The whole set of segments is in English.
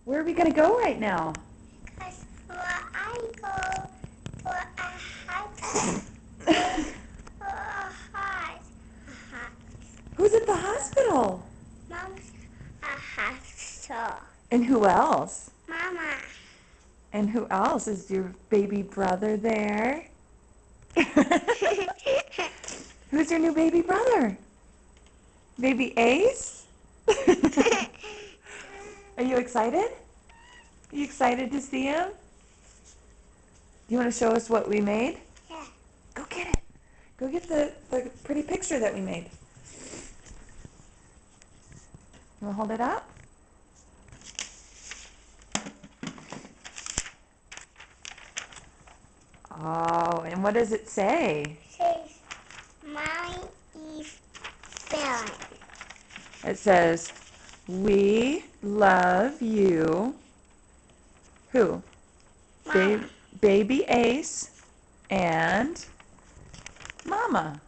Where are we going to go right now? Because I go for a hospital. For a heart. Who's at the hospital? Mom's a hospital. And who else? Mama. And who else? Is your baby brother there? Who's your new baby brother? Baby Ace? Are you excited? Are you excited to see him? Do you want to show us what we made? Yeah. Go get it. Go get the pretty picture that we made. You want to hold it up? Oh, and what does it say? Says mine is spelling. It says, "We love you." Who? Mama. Baby Ace and Mama.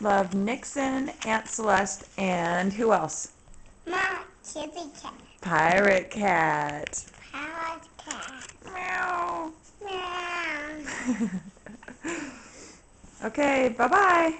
Love Nixon, Aunt Celeste, and who else? Mama. Kitty cat. Pirate Cat. Parrot cat. Meow. Meow. Okay, bye-bye.